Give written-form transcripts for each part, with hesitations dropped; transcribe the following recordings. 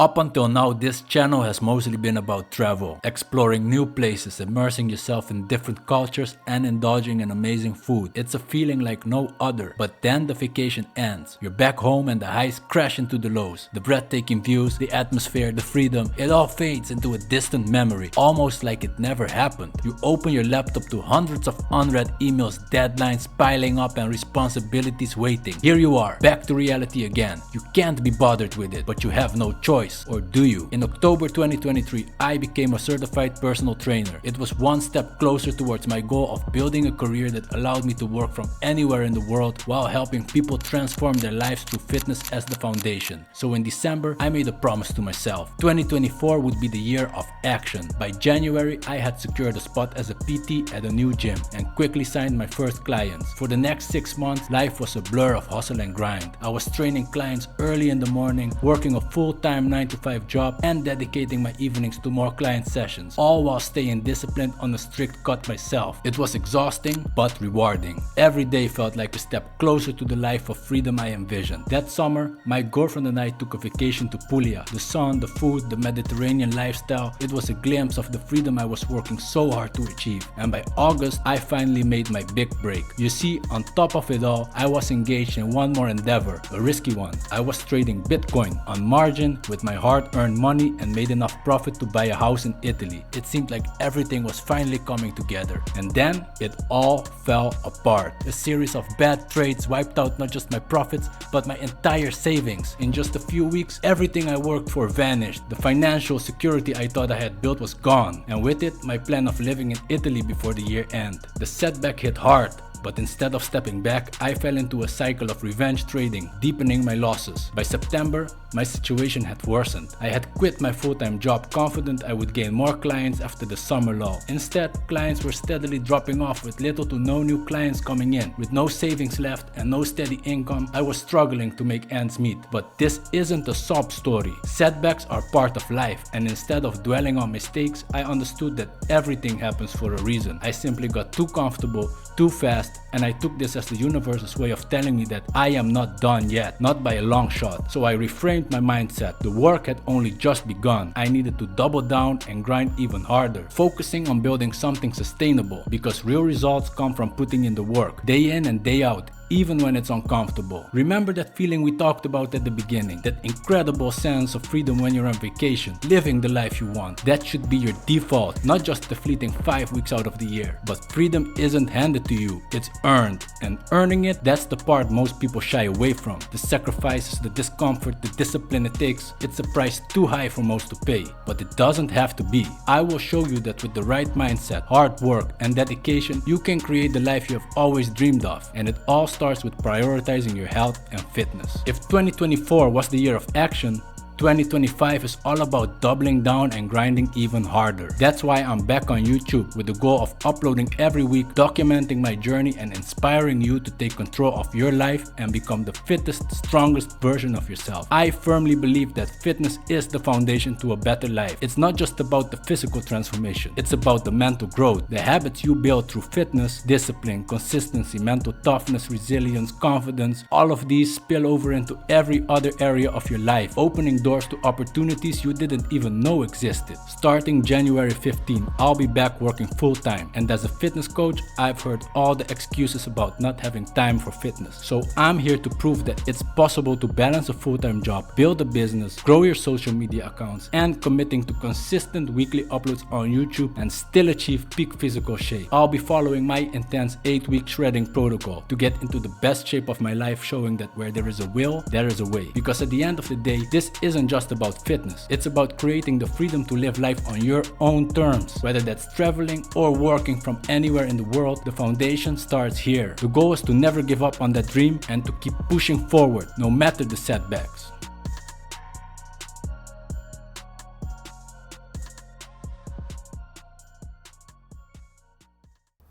Up until now, this channel has mostly been about travel, exploring new places, immersing yourself in different cultures, and indulging in amazing food. It's a feeling like no other. But then the vacation ends. You're back home and the highs crash into the lows. The breathtaking views, the atmosphere, the freedom, it all fades into a distant memory, almost like it never happened. You open your laptop to hundreds of unread emails, deadlines piling up, and responsibilities waiting. Here you are, back to reality again. You can't be bothered with it, but you have no choice. Or do you? In October 2023, I became a certified personal trainer. It was one step closer towards my goal of building a career that allowed me to work from anywhere in the world while helping people transform their lives through fitness as the foundation. So in December, I made a promise to myself. 2024 would be the year of action. By January, I had secured a spot as a PT at a new gym and quickly signed my first clients. For the next 6 months, life was a blur of hustle and grind. I was training clients early in the morning, working a full-time 9-to-5 job, and dedicating my evenings to more client sessions, all while staying disciplined on a strict cut myself. It was exhausting but rewarding. Every day felt like a step closer to the life of freedom I envisioned. That summer, my girlfriend and I took a vacation to Puglia. The sun, the food, the Mediterranean lifestyle, it was a glimpse of the freedom I was working so hard to achieve. And by August, I finally made my big break. You see, on top of it all, I was engaged in one more endeavor, a risky one. I was trading Bitcoin on margin with my hard-earned money and made enough profit to buy a house in Italy. It seemed like everything was finally coming together. And then it all fell apart. A series of bad trades wiped out not just my profits, but my entire savings. In just a few weeks, everything I worked for vanished. The financial security I thought I had built was gone. And with it, my plan of living in Italy before the year end. The setback hit hard. But instead of stepping back, I fell into a cycle of revenge trading, deepening my losses. By September, my situation had worsened. I had quit my full-time job confident I would gain more clients after the summer lull. Instead, clients were steadily dropping off with little to no new clients coming in. With no savings left and no steady income, I was struggling to make ends meet. But this isn't a sob story. Setbacks are part of life, and instead of dwelling on mistakes, I understood that everything happens for a reason. I simply got too comfortable, too fast, and I took this as the universe's way of telling me that I am not done yet, not by a long shot. So I reframed my mindset. The work had only just begun. I needed to double down and grind even harder, focusing on building something sustainable, because real results come from putting in the work, day in and day out, even when it's uncomfortable. Remember that feeling we talked about at the beginning, that incredible sense of freedom when you're on vacation, living the life you want. That should be your default, not just the fleeting 5 weeks out of the year. But freedom isn't handed to you, it's earned. And earning it, that's the part most people shy away from. The sacrifices, the discomfort, the discipline it takes, it's a price too high for most to pay. But it doesn't have to be. I will show you that with the right mindset, hard work, and dedication, you can create the life you have always dreamed of. And it all starts with prioritizing your health and fitness. If 2024 was the year of action, 2025 is all about doubling down and grinding even harder. That's why I'm back on YouTube with the goal of uploading every week, documenting my journey and inspiring you to take control of your life and become the fittest, strongest version of yourself. I firmly believe that fitness is the foundation to a better life. It's not just about the physical transformation. It's about the mental growth. The habits you build through fitness, discipline, consistency, mental toughness, resilience, confidence, all of these spill over into every other area of your life, opening doors to opportunities you didn't even know existed. Starting January 15, I'll be back working full-time, and as a fitness coach, I've heard all the excuses about not having time for fitness. So I'm here to prove that it's possible to balance a full-time job, build a business, grow your social media accounts, and committing to consistent weekly uploads on YouTube and still achieve peak physical shape. I'll be following my intense 8-week shredding protocol to get into the best shape of my life, showing that where there is a will, there is a way. Because at the end of the day, this isn't just about fitness. It's about creating the freedom to live life on your own terms. Whether that's traveling or working from anywhere in the world, the foundation starts here. The goal is to never give up on that dream and to keep pushing forward, no matter the setbacks.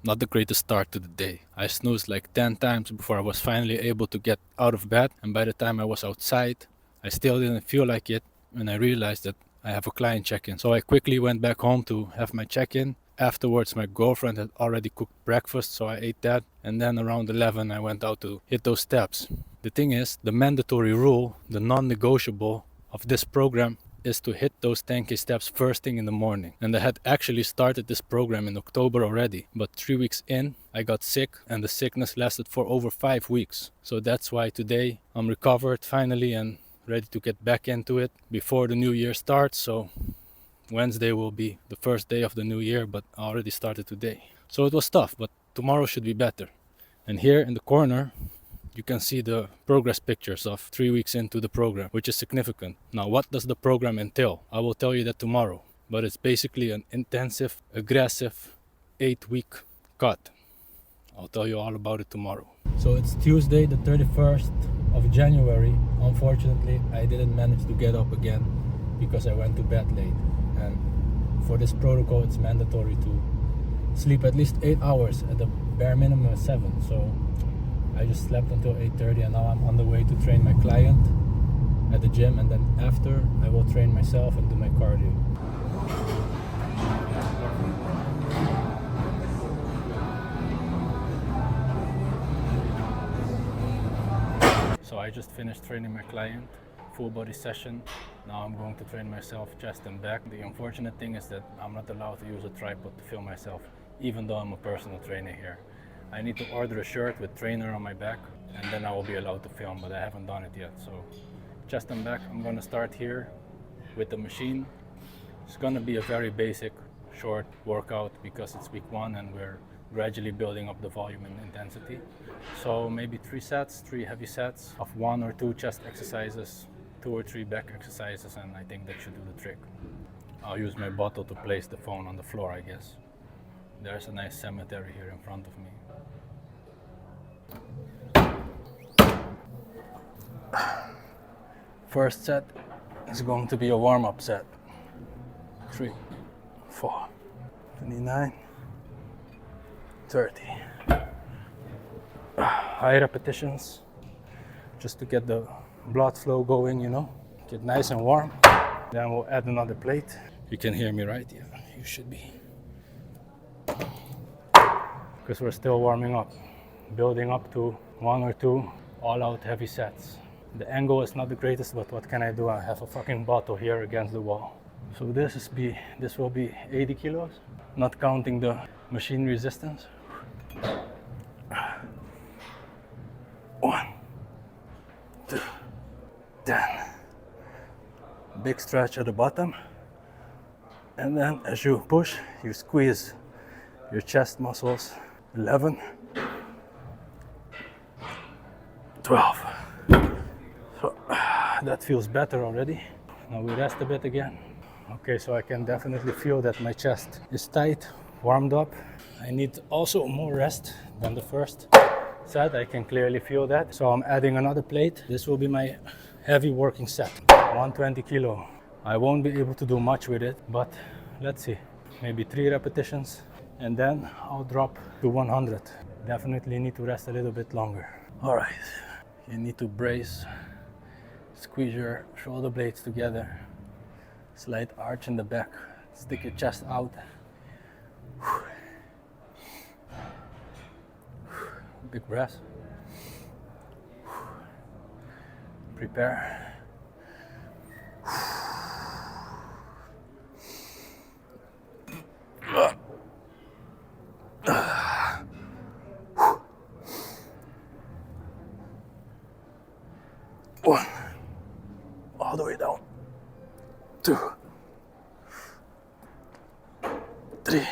Not the greatest start to the day. I snoozed like 10 times before I was finally able to get out of bed, and by the time I was outside, I still didn't feel like it when I realized that I have a client check-in. So I quickly went back home to have my check-in. Afterwards, my girlfriend had already cooked breakfast, so I ate that. And then around 11, I went out to hit those steps. The thing is, the mandatory rule, the non-negotiable of this program is to hit those 10K steps first thing in the morning. And I had actually started this program in October already, but 3 weeks in, I got sick and the sickness lasted for over 5 weeks. So that's why today I'm recovered finally and ready to get back into it before the new year starts. So Wednesday will be the first day of the new year, but I already started today. So it was tough, but tomorrow should be better. And here in the corner, you can see the progress pictures of 3 weeks into the program, which is significant. Now, what does the program entail? I will tell you that tomorrow, but it's basically an intensive, aggressive 8-week cut. I'll tell you all about it tomorrow. So it's Tuesday, the 31st of January. Unfortunately, I didn't manage to get up again because I went to bed late. And for this protocol, it's mandatory to sleep at least 8 hours, at the bare minimum 7. So I just slept until 8:30 and now I'm on the way to train my client at the gym, and then after I will train myself and do my cardio. So I just finished training my client, full body session. Now I'm going to train myself chest and back. The unfortunate thing is that I'm not allowed to use a tripod to film myself, even though I'm a personal trainer here. I need to order a shirt with trainer on my back and then I will be allowed to film, but I haven't done it yet. So chest and back, I'm gonna start here with the machine. It's gonna be a very basic, short workout because it's week 1 and we're gradually building up the volume and intensity. So maybe 3 sets, 3 heavy sets of 1 or 2 chest exercises, 2 or 3 back exercises, and I think that should do the trick. I'll use my bottle to place the phone on the floor, I guess. There's a nice cemetery here in front of me. First set is going to be a warm-up set. 3, 4, 29, 30. High repetitions, just to get the blood flow going, you know, get nice and warm. Then we'll add another plate. You can hear me, right? Yeah, you should be. Because we're still warming up, building up to 1 or 2 all-out heavy sets. The angle is not the greatest, but what can I do? I have a fucking bottle here against the wall. So this will be 80 kilos, not counting the machine resistance. 1, 2, 10. Big stretch at the bottom. And then as you push, you squeeze your chest muscles. 11, 12. So that feels better already. Now we rest a bit again. Okay, so I can definitely feel that my chest is tight, warmed up. I need also more rest than the first set. I can clearly feel that. So I'm adding another plate. This will be my heavy working set, 120 kilo. I won't be able to do much with it, but let's see, maybe 3 repetitions and then I'll drop to 100. Definitely need to rest a little bit longer. All right, you need to brace, squeeze your shoulder blades together, slight arch in the back, stick your chest out. Big breath. Prepare. One, all the way down. 2, 3,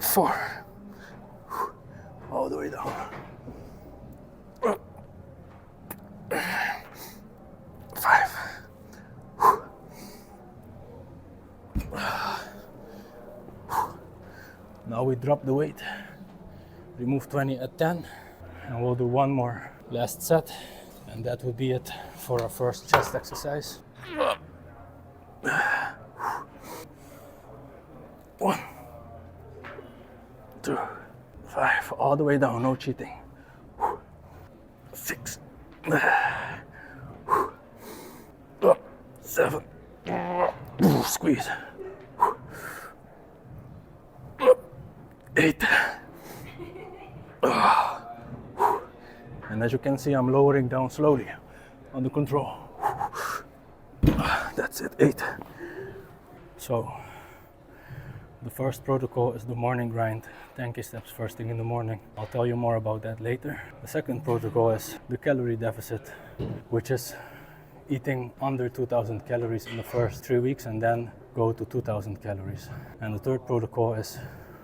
4, all the way down. 5. Now we drop the weight, remove 20 at 10, and we'll do 1 more last set, and that will be it for our first chest exercise. 1, 2, 5, all the way down, no cheating. 6, 7, squeeze. 8. And as you can see, I'm lowering down slowly. under control. That's it, 8. So, the first protocol is the morning grind, 10k steps first thing in the morning. I'll tell you more about that later. The second protocol is the calorie deficit, which is eating under 2000 calories in the first 3 weeks and then go to 2000 calories. And the third protocol is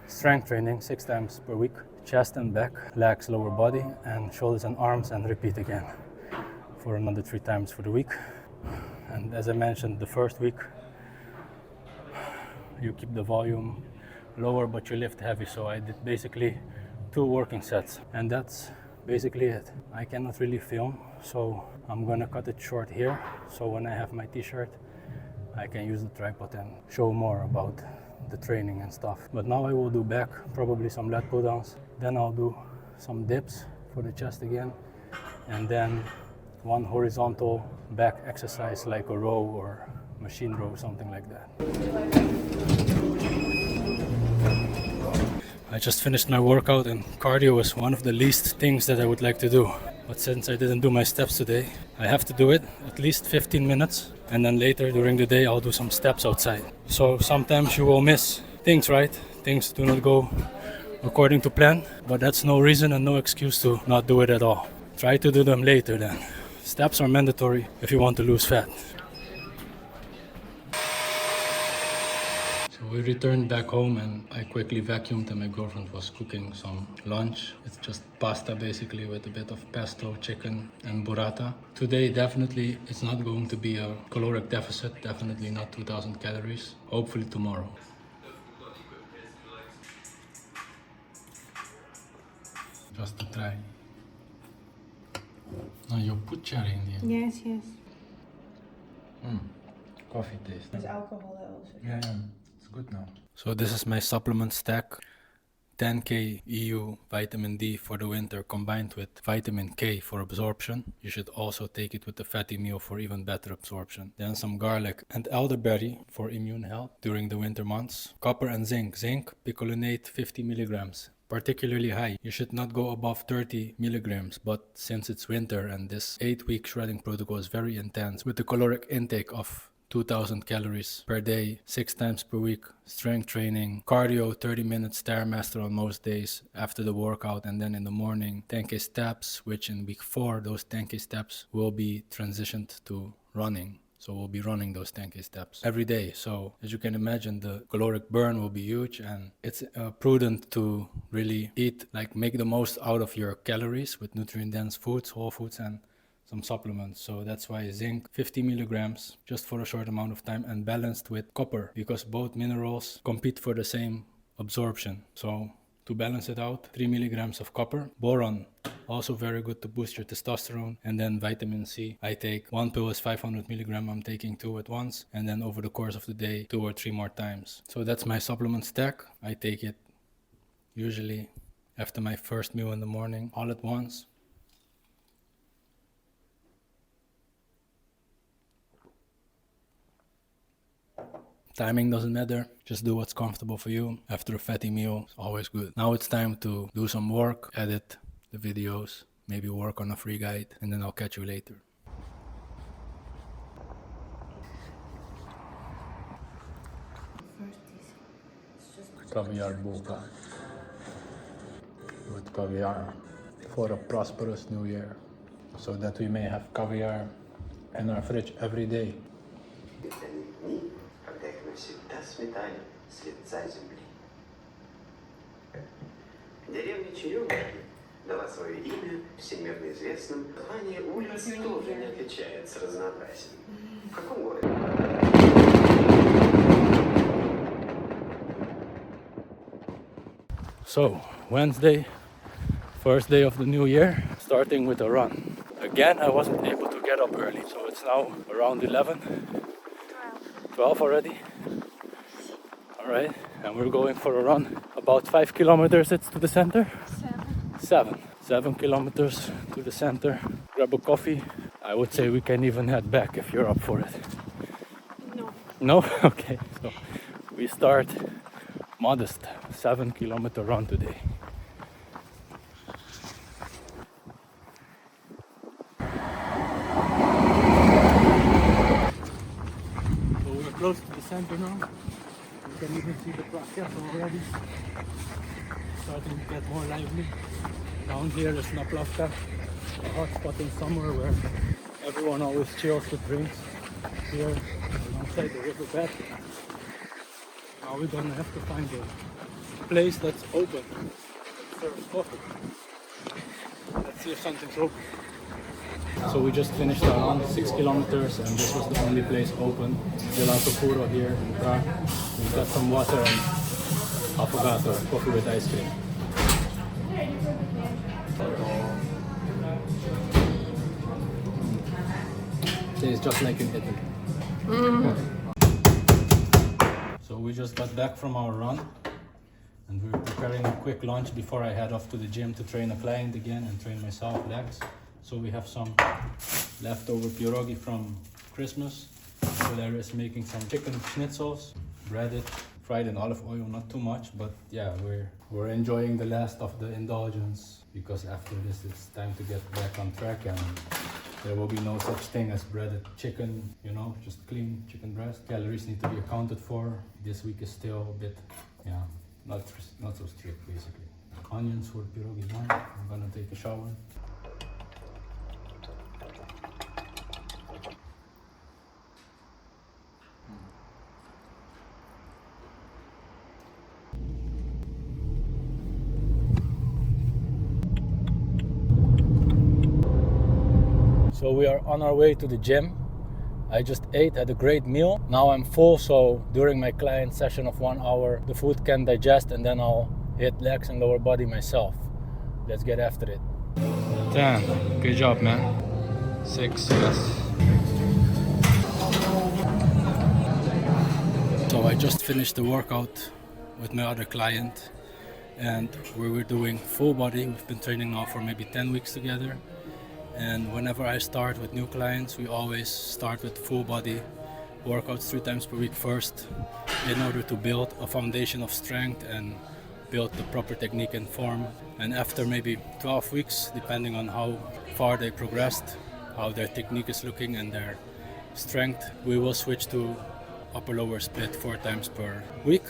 strength training 6 times per week, chest and back, legs, lower body, and shoulders and arms, and repeat again for another 3 times for the week. And as I mentioned, the first week you keep the volume lower but you lift heavy, so I did basically 2 working sets, and that's basically it. I cannot really film, so I'm gonna cut it short here, so when I have my t-shirt I can use the tripod and show more about the training and stuff. But now I will do back, probably some lat pull downs, then I'll do some dips for the chest again, and then 1 horizontal back exercise like a row or machine row, something like that. I just finished my workout, and cardio is one of the least things that I would like to do. But since I didn't do my steps today, I have to do it at least 15 minutes, and then later during the day I'll do some steps outside. So sometimes you will miss things, right? Things do not go according to plan, but that's no reason and no excuse to not do it at all. Try to do them later then. Steps are mandatory if you want to lose fat. So we returned back home and I quickly vacuumed, and my girlfriend was cooking some lunch. It's just pasta basically with a bit of pesto, chicken and burrata. Today definitely it's not going to be a caloric deficit, definitely not 2000 calories. Hopefully tomorrow. Just to try. No, you put cherry in the end. Yes, yes. Coffee taste. There's alcohol also. Yeah, it's good now. So this is my supplement stack. 10k EU vitamin D for the winter combined with vitamin K for absorption. You should also take it with the fatty meal for even better absorption. Then some garlic and elderberry for immune health during the winter months. Copper and zinc. Zinc, picolinate 50 milligrams. Particularly high. You should not go above 30 milligrams, but since it's winter and this 8-week shredding protocol is very intense with the caloric intake of 2000 calories per day, 6 times per week, strength training, cardio, 30 minutes Stairmaster on most days after the workout, and then in the morning 10k steps, which in week 4 those 10k steps will be transitioned to running. So we'll be running those 10k steps every day. So as you can imagine, the caloric burn will be huge, and it's prudent to really eat, like make the most out of your calories with nutrient dense foods, whole foods, and some supplements. So that's why zinc 50 milligrams just for a short amount of time, and balanced with copper, because both minerals compete for the same absorption. So to balance it out, 3 milligrams of copper. Boron, also very good to boost your testosterone. And then vitamin C, I take 1 pill is 500 milligrams, I'm taking 2 at once, and then over the course of the day 2 or 3 more times. So that's my supplement stack. I take it usually after my first meal in the morning, all at once. Timing doesn't matter, just do what's comfortable for you. After a fatty meal, it's always good. Now it's time to do some work, edit the videos, maybe work on a free guide, and then I'll catch you later. Caviar boca with caviar for a prosperous new year, so that we may have caviar in our fridge every day. Навсегда сметали с лица земли. Деревня Черемушки дала свое имя всемирно известным. Название улиц тоже не отличается разнообразием. В каком городе? So, Wednesday, first day of the new year, starting with a run. Again, I wasn't able to get up early, so it's now around 12 already. Alright, and we're going for a run. About 5 kilometers it's to the center. 7 kilometers to the center. Grab a coffee. I would say we can even head back if you're up for it. No? Okay, so we start modest 7 kilometer run today. close to the center now. You can even see the plaquettes already starting to get more lively. Down here is Naplavka, a hot spot in summer where everyone always chills with drinks here alongside the riverbed. Now we're gonna have to find a place that's open that serves coffee. Let's see if something's open. So we just finished our run, 6 kilometers, and this was the only place open. Gelato Puro here in Prague. We've got some water and affogato, coffee with ice cream. Tastes just like in Italy. So we just got back from our run and we're preparing a quick lunch before I head off to the gym to train a client again and train myself legs. So we have some leftover pierogi from Christmas. Hilaire is making some chicken schnitzels, breaded, fried in olive oil, not too much, but yeah, we're enjoying the last of the indulgence because after this it's time to get back on track and there will be no such thing as breaded chicken, you know, just clean chicken breast. Calories need to be accounted for. This week is still a bit, yeah, not so strict basically. Onions for pierogi done. I'm gonna take a shower. So we are on our way to the gym. I just ate, had a great meal. Now I'm full, so during my client session of 1 hour, the food can digest and then I'll hit legs and lower body myself. Let's get after it. 10, good job man. 6, yes. So I just finished the workout with my other client and we were doing full body. We've been training now for maybe 10 weeks together. And whenever I start with new clients, we always start with full body workouts 3 times per week first in order to build a foundation of strength and build the proper technique and form. And after maybe 12 weeks, depending on how far they progressed, how their technique is looking and their strength, we will switch to upper lower split 4 times per week.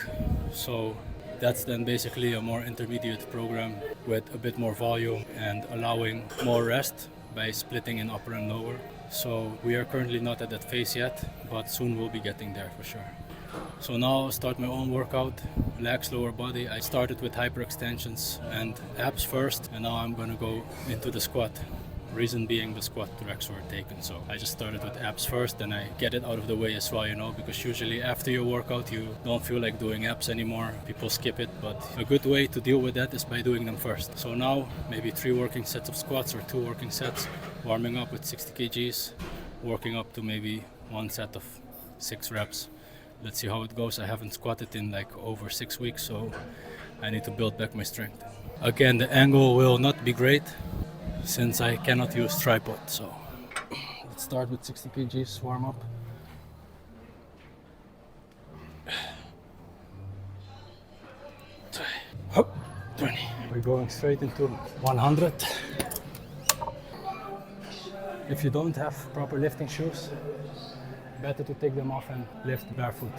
So that's then basically a more intermediate program with a bit more volume and allowing more rest by splitting in upper and lower. So we are currently not at that phase yet, but soon we'll be getting there for sure. So now I'll start my own workout, legs, lower body. I started with hyperextensions and abs first, and now I'm gonna go into the squat. Reason being the squat reps were taken, so I just started with abs first and I get it out of the way as well, you know, because usually after your workout you don't feel like doing abs anymore. People skip it, but a good way to deal with that is by doing them first. So now maybe 3 working sets of squats or 2 working sets, warming up with 60 kgs, working up to maybe 1 set of 6 reps. Let's see how it goes. I haven't squatted in like over 6 weeks, so I need to build back my strength. Again, the angle will not be great since I cannot use tripod, so let's start with 60 kgs warm up. Hop, 20. We're going straight into 100. If you don't have proper lifting shoes, better to take them off and lift barefoot.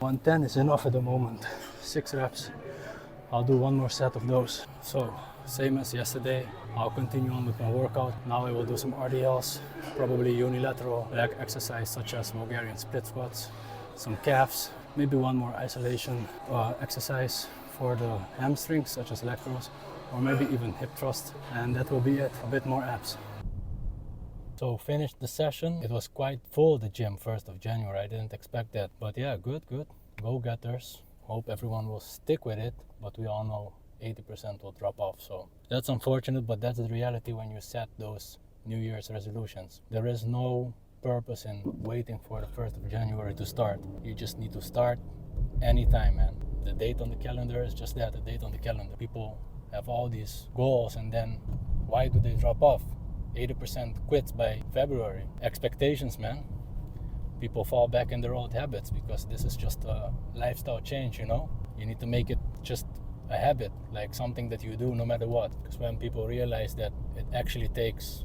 110 is enough at the moment. 6 reps. I'll do 1 more set of those. So, same as yesterday, I'll continue on with my workout. Now I will do some RDLs, probably unilateral leg exercise such as Bulgarian split squats, some calves, maybe 1 more isolation exercise for the hamstrings such as leg curls, or maybe even hip thrust, and that will be it, a bit more abs. So finished the session. It was quite full, the gym, 1st of January. I didn't expect that, but yeah, good. Go-getters. Hope everyone will stick with it, but we all know 80% will drop off, so that's unfortunate, but that's the reality when you set those New Year's resolutions. There is no purpose in waiting for the 1st of January to start. You just need to start anytime, man. The date on the calendar is just that, the date on the calendar. People have all these goals and then why do they drop off? 80% quits by February. Expectations, man. People fall back in their old habits because this is just a lifestyle change, you know? You need to make it just a habit, like something that you do no matter what. Because when people realize that it actually takes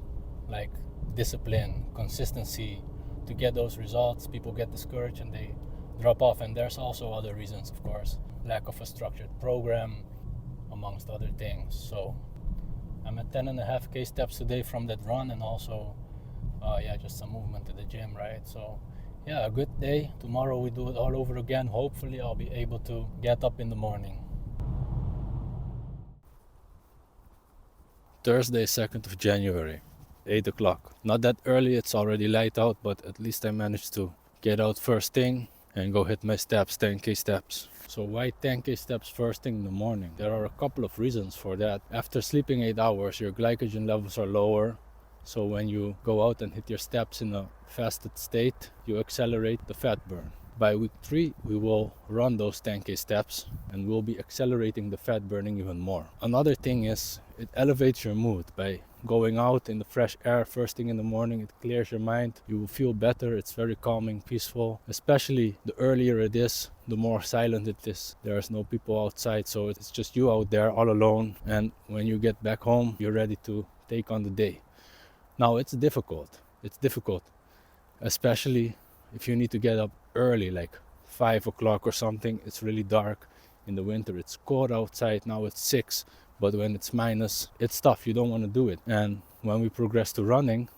like discipline, consistency to get those results. People get discouraged and they drop off. And there's also other reasons, of course, lack of a structured program, amongst other things. So I'm at 10.5k steps today from that run, and also just some movement to the gym, right? So yeah, a good day. Tomorrow we do it all over again. Hopefully I'll be able to get up in the morning. Thursday, 2nd of January, 8 o'clock. Not that early, it's already light out, but at least I managed to get out first thing and go hit my steps, 10k steps. So why 10k steps first thing in the morning? There are a couple of reasons for that. After sleeping 8 hours, your glycogen levels are lower. So when you go out and hit your steps in a fasted state, you accelerate the fat burn. By week 3, we will run those 10k steps and we'll be accelerating the fat burning even more. Another thing is it elevates your mood. By going out in the fresh air first thing in the morning, it clears your mind. You will feel better. It's very calming, peaceful. Especially the earlier it is, the more silent it is. There's no people outside, so it's just you out there all alone. And when you get back home, you're ready to take on the day. Now it's difficult, especially if you need to get up early, like 5 o'clock or something. It's really dark in the winter, it's cold outside. Now it's 6, but when it's minus, it's tough, you don't want to do it. And when we progress to running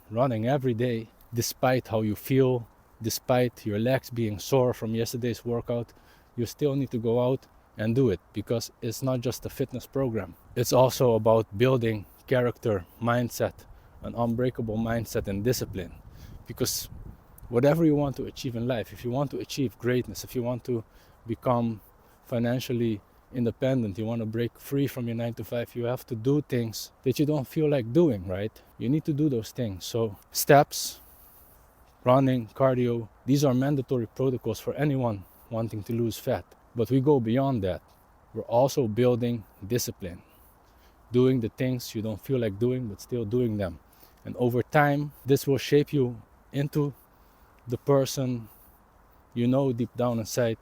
every day, despite how you feel, despite your legs being sore from yesterday's workout, you still need to go out and do it, because it's not just a fitness program. It's also about building character, mindset, an unbreakable mindset and discipline. Because whatever you want to achieve in life, if you want to achieve greatness, if you want to become financially independent, you want to break free from your 9 to 5, you have to do things that you don't feel like doing, right? You need to do those things. So steps, running, cardio, these are mandatory protocols for anyone wanting to lose fat. But we go beyond that. We're also building discipline, doing the things you don't feel like doing, but still doing them. And over time, this will shape you into the person you know deep down inside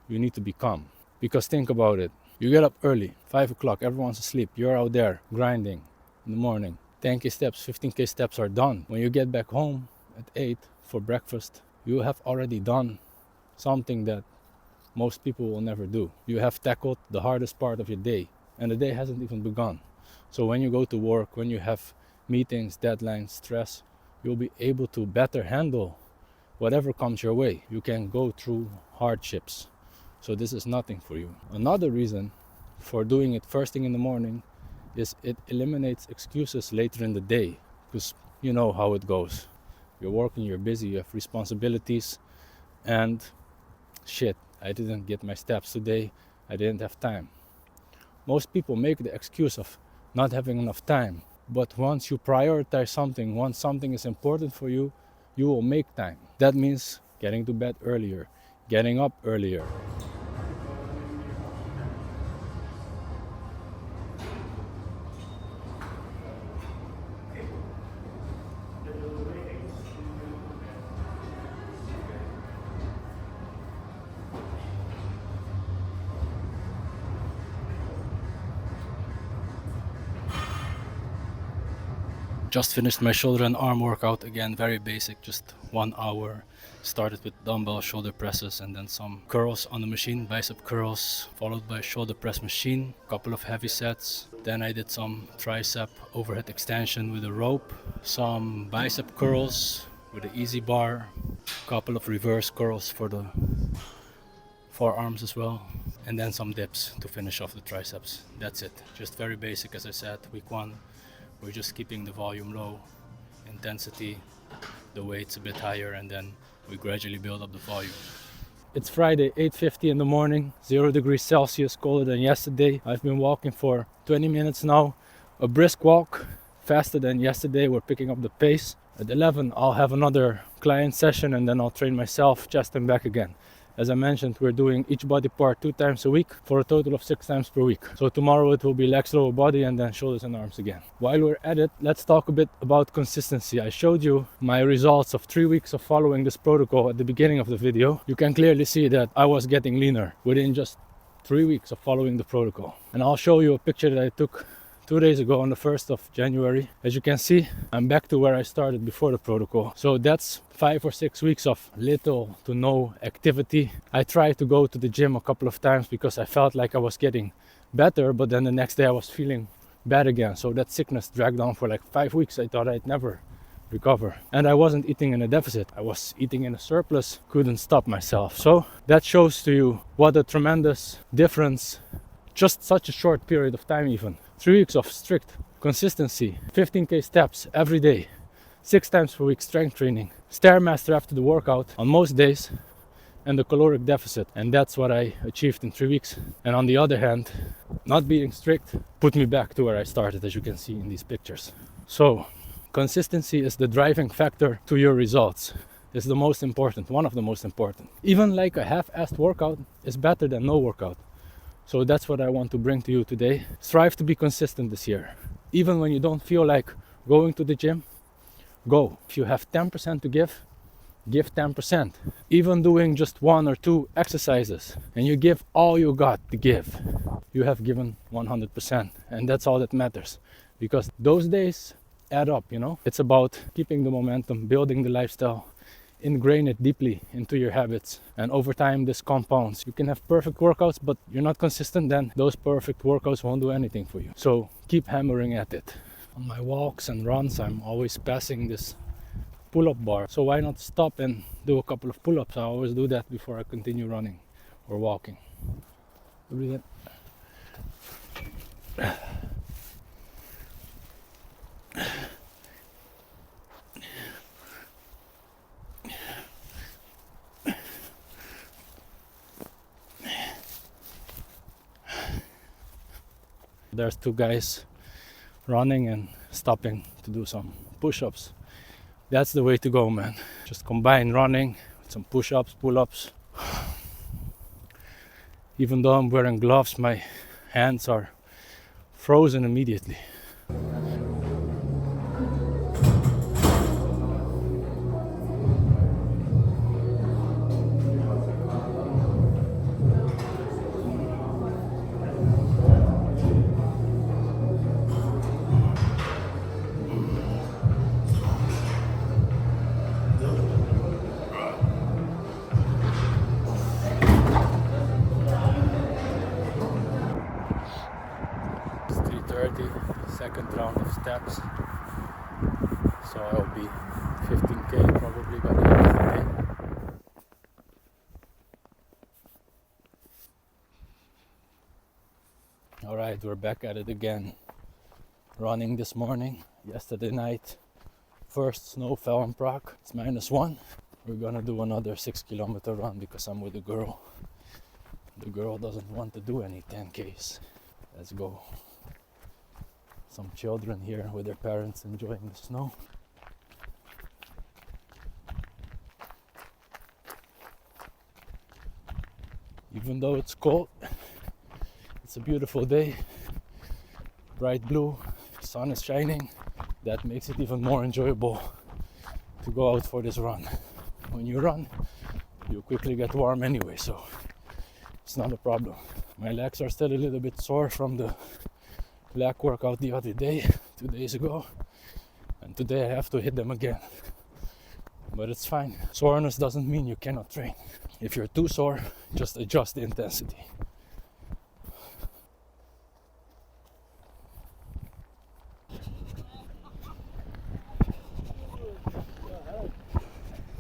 you need to become. Because think about it. You get up early, 5 o'clock, everyone's asleep. You're out there grinding in the morning. 10k steps, 15k steps are done. When you get back home at 8 for breakfast, you have already done something that most people will never do. You have tackled the hardest part of your day, and the day hasn't even begun. So when you go to work, when you have meetings, deadlines, stress, you'll be able to better handle whatever comes your way. You can go through hardships. So this is nothing for you. Another reason for doing it first thing in the morning is it eliminates excuses later in the day, because you know how it goes. You're working, you're busy, you have responsibilities, and shit, I didn't get my steps today, I didn't have time. Most people make the excuse of not having enough time. But once you prioritize something, once something is important for you, you will make time. That means getting to bed earlier, getting up earlier. Just finished my shoulder and arm workout, again very basic, just 1 hour. Started with dumbbell shoulder presses and then some curls on the machine, bicep curls, followed by shoulder press machine, couple of heavy sets. Then I did some tricep overhead extension with a rope, some bicep curls with an easy bar, couple of reverse curls for the forearms as well, and then some dips to finish off the triceps. That's it, just very basic. As I said, week 1 we're just keeping the volume low, intensity, the weights a bit higher, and then we gradually build up the volume. It's Friday, 8:50 in the morning, 0 degrees Celsius, colder than yesterday. I've been walking for 20 minutes now, a brisk walk, faster than yesterday. We're picking up the pace. At 11 I'll have another client session and then I'll train myself, chest and back again. As I mentioned, we're doing each body part 2 times a week for a total of 6 times per week. So tomorrow it will be legs, lower body, and then shoulders and arms again. While we're at it, let's talk a bit about consistency. I showed you my results of 3 weeks of following this protocol at the beginning of the video. You can clearly see that I was getting leaner within just 3 weeks of following the protocol. And I'll show you a picture that I took 2 days ago on the 1st of January. As you can see, I'm back to where I started before the protocol. So that's 5 or 6 weeks of little to no activity. I tried to go to the gym a couple of times because I felt like I was getting better, but then the next day I was feeling bad again. So that sickness dragged on for like 5 weeks. I thought I'd never recover. And I wasn't eating in a deficit, I was eating in a surplus, couldn't stop myself. So that shows to you what a tremendous difference, just such a short period of time, even 3 weeks of strict consistency, 15k steps every day, 6 times per week strength training, Stairmaster after the workout on most days, and the caloric deficit. And that's what I achieved in 3 weeks. And on the other hand, not being strict put me back to where I started, as you can see in these pictures. So consistency is the driving factor to your results. It's the most important, one of the most important. Even like a half-assed workout is better than no workout. So that's what I want to bring to you today. Strive to be consistent this year. Even when you don't feel like going to the gym, go. If you have 10% to give 10%. Even doing just 1 or 2 exercises and you give all you got to give, you have given 100%. And that's all that matters, because those days add up, you know. It's about keeping the momentum, building the lifestyle, ingrain it deeply into your habits, and over time this compounds. You can have perfect workouts, but you're not consistent, then those perfect workouts won't do anything for you. So keep hammering at it. On my walks and runs, I'm always passing this pull-up bar, so why not stop and do a couple of pull-ups? I always do that before I continue running or walking. Breathe in. There's 2 guys running and stopping to do some push-ups. That's the way to go, man. Just combine running with some push-ups, pull-ups. Even though I'm wearing gloves, my hands are frozen immediately. It's 3:30, second round of steps. So I'll be 15k probably by the end of the day. Alright, we're back at it again. Running this morning. Yesterday night, first snow fell in Prague. It's -1. We're gonna do another 6-kilometer run because I'm with a girl. The girl doesn't want to do any 10Ks. Let's go. Some children here with their parents enjoying the snow. Even though it's cold, it's a beautiful day. Bright blue, sun is shining. That makes it even more enjoyable to go out for this run. When you run, you quickly get warm anyway, so it's not a problem. My legs are still a little bit sore from the leg workout the other day, 2 days ago, and today I have to hit them again. But it's fine. Soreness doesn't mean you cannot train. If you're too sore, just adjust the intensity.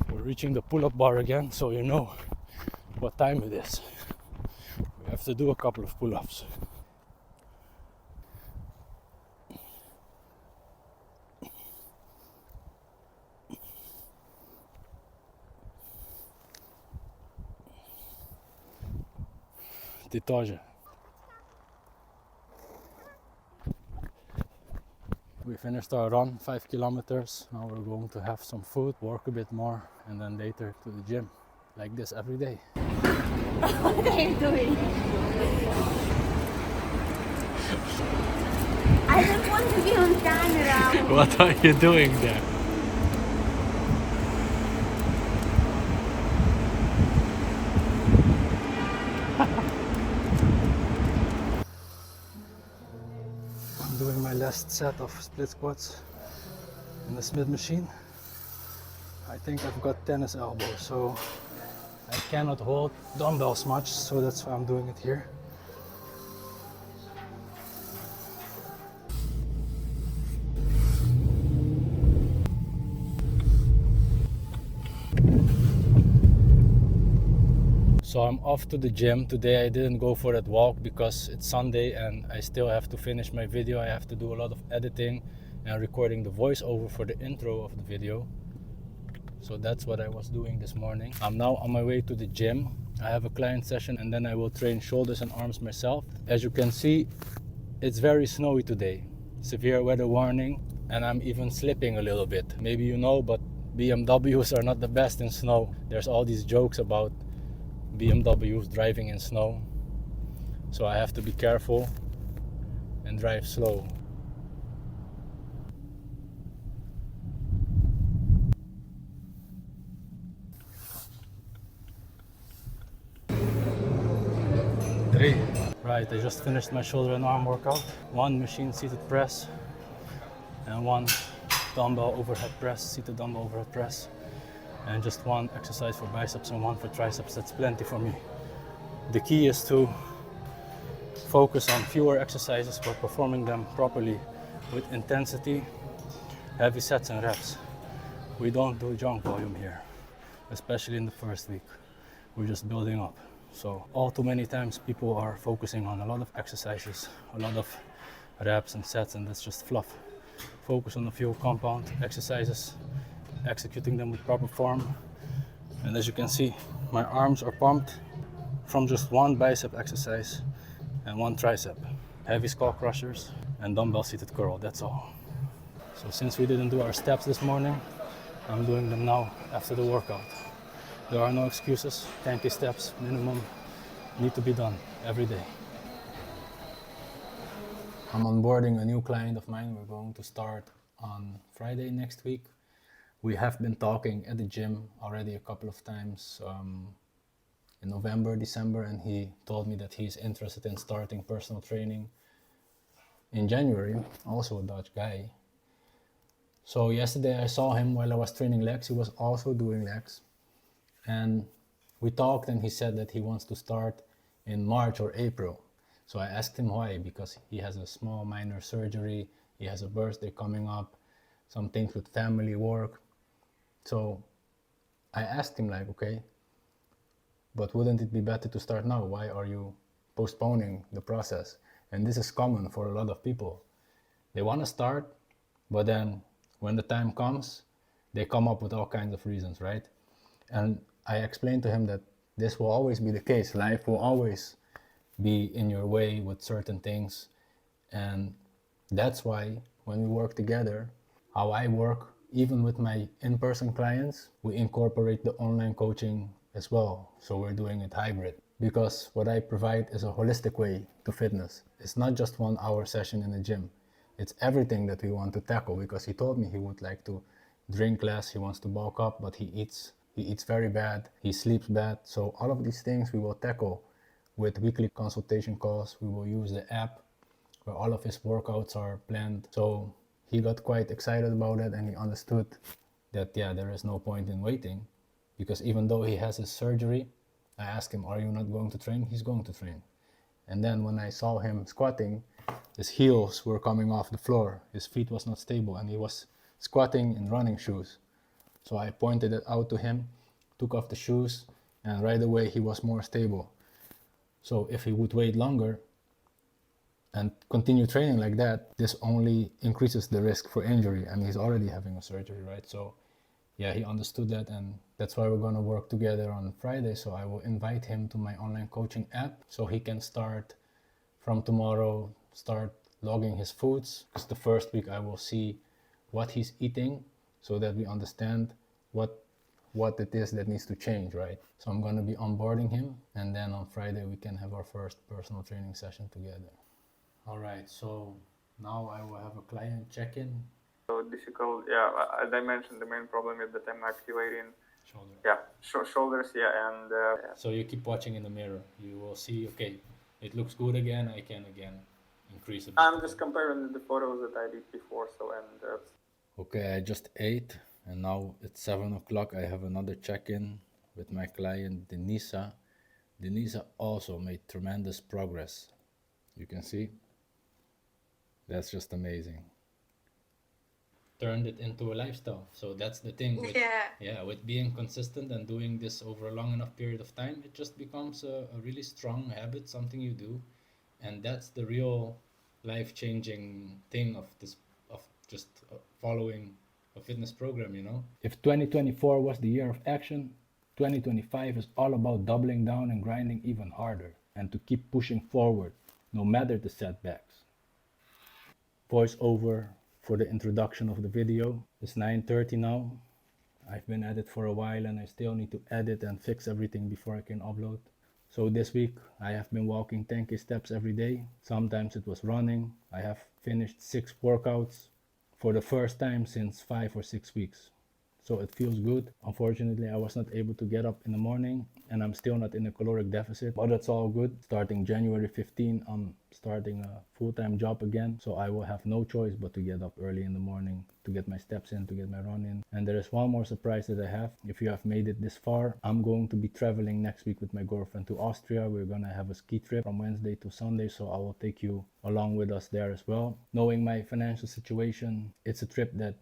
We're reaching the pull-up bar again, so you know what time it is. We have to do a couple of pull-ups. Ty тоже. We finished our run, 5 kilometers. Now we're going to have some food, work a bit more, and then later to the gym. Like this every day. What are you doing? I don't want to be on camera. What are you doing there? I'm doing last set of split squats in the Smith machine. I think I've got tennis elbow, so I cannot hold dumbbells much, so that's why I'm doing it here. So I'm off to the gym. Today I didn't go for that walk because it's Sunday and I still have to finish my video. I have to do a lot of editing and recording the voiceover for the intro of the video. So that's what I was doing this morning. I'm now on my way to the gym. I have a client session and then I will train shoulders and arms myself. As you can see, it's very snowy today. Severe weather warning, and I'm even slipping a little bit. Maybe you know, but BMWs are not the best in snow. There's all these jokes about BMWs driving in snow. So I have to be careful and drive slow. Three. Right, I just finished my shoulder and arm workout. One machine seated press and one dumbbell overhead press, seated dumbbell overhead press. And just one exercise for biceps and one for triceps. That's plenty for me. The key is to focus on fewer exercises but performing them properly with intensity, heavy sets and reps. We don't do junk volume here, especially in the first week. We're just building up. So all too many times people are focusing on a lot of exercises, a lot of reps and sets, and that's just fluff. Focus on a few compound exercises, executing them with proper form. And as you can see, my arms are pumped from just one bicep exercise and one tricep. Heavy skull crushers and dumbbell seated curl, that's all. So since we didn't do our steps this morning, I'm doing them now after the workout. There are no excuses. 10K steps minimum need to be done every day. I'm onboarding a new client of mine. We're going to start on Friday next week. We have been talking at the gym already a couple of times in November, December, and he told me that he's interested in starting personal training in January, also a Dutch guy. So yesterday I saw him while I was training legs. He was also doing legs. And we talked and he said that he wants to start in March or April. So I asked him why, because he has a small minor surgery, he has a birthday coming up, some things with family, work. So I asked him like, okay, but wouldn't it be better to start now? Why are you postponing the process? And this is common for a lot of people. They want to start, but then when the time comes, they come up with all kinds of reasons, right? And I explained to him that this will always be the case. Life will always be in your way with certain things. And that's why when we work together, how I work, even with my in-person clients, we incorporate the online coaching as well. So we're doing it hybrid. Because what I provide is a holistic way to fitness. It's not just 1 hour session in the gym. It's everything that we want to tackle, because he told me he would like to drink less, he wants to bulk up, but he eats very bad, he sleeps bad. So all of these things we will tackle with weekly consultation calls. We will use the app where all of his workouts are planned. So he got quite excited about it, and he understood that, yeah, there is no point in waiting, because even though he has his surgery, I asked him, are you not going to train? He's going to train. And then when I saw him squatting, his heels were coming off the floor, his feet was not stable, and he was squatting in running shoes. So I pointed it out to him, took off the shoes, and right away he was more stable. So if he would wait longer and continue training like that, this only increases the risk for injury, and he's already having a surgery, right? So yeah, he understood that, and that's why we're going to work together on Friday. So I will invite him to my online coaching app so he can start from tomorrow, start logging his foods. Because the first week I will see what he's eating so that we understand what it is that needs to change, right? So I'm going to be onboarding him, and then on Friday we can have our first personal training session together. All right, so now I will have a client check-in. So difficult, yeah, as I mentioned, the main problem is that I'm activating Shoulder. yeah, shoulders, yeah, and So you keep watching in the mirror. You will see, okay, it looks good again, I can again increase a bit. I'm just comparing the photos that I did before, so and that's Okay, I just ate and now it's 7 o'clock. I have another check-in with my client Denisa. Denisa also made tremendous progress. You can see that's just amazing. Turned it into a lifestyle. So that's the thing with with being consistent and doing this over a long enough period of time, it just becomes a really strong habit, something you do, and that's the real life-changing thing of this of just following a fitness program, you know. If 2024 was the year of action, 2025 is all about doubling down and grinding even harder and to keep pushing forward no matter the setbacks. Voice over for the introduction of the video. It's 9:30 now. I've been at it for a while and I still need to edit and fix everything before I can upload. So this week I have been walking 10k steps every day. Sometimes it was running. I have finished 6 workouts for the first time since 5 or 6 weeks. So it feels good. Unfortunately, I was not able to get up in the morning and I'm still not in a caloric deficit, but that's all good. Starting January 15, I'm starting a full-time job again. So I will have no choice but to get up early in the morning to get my steps in, to get my run in. And there is one more surprise that I have. If you have made it this far, I'm going to be traveling next week with my girlfriend to Austria. We're gonna have a ski trip from Wednesday to Sunday, so I will take you along with us there as well. Knowing my financial situation, it's a trip that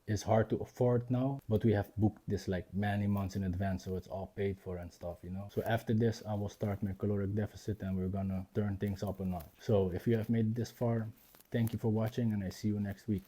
is hard to afford now, but we have booked this like many months in advance, so it's all paid for and stuff, you know. So after this I will start my caloric deficit and we're gonna turn things up a notch. So if you have made it this far, thank you for watching and I see you next week.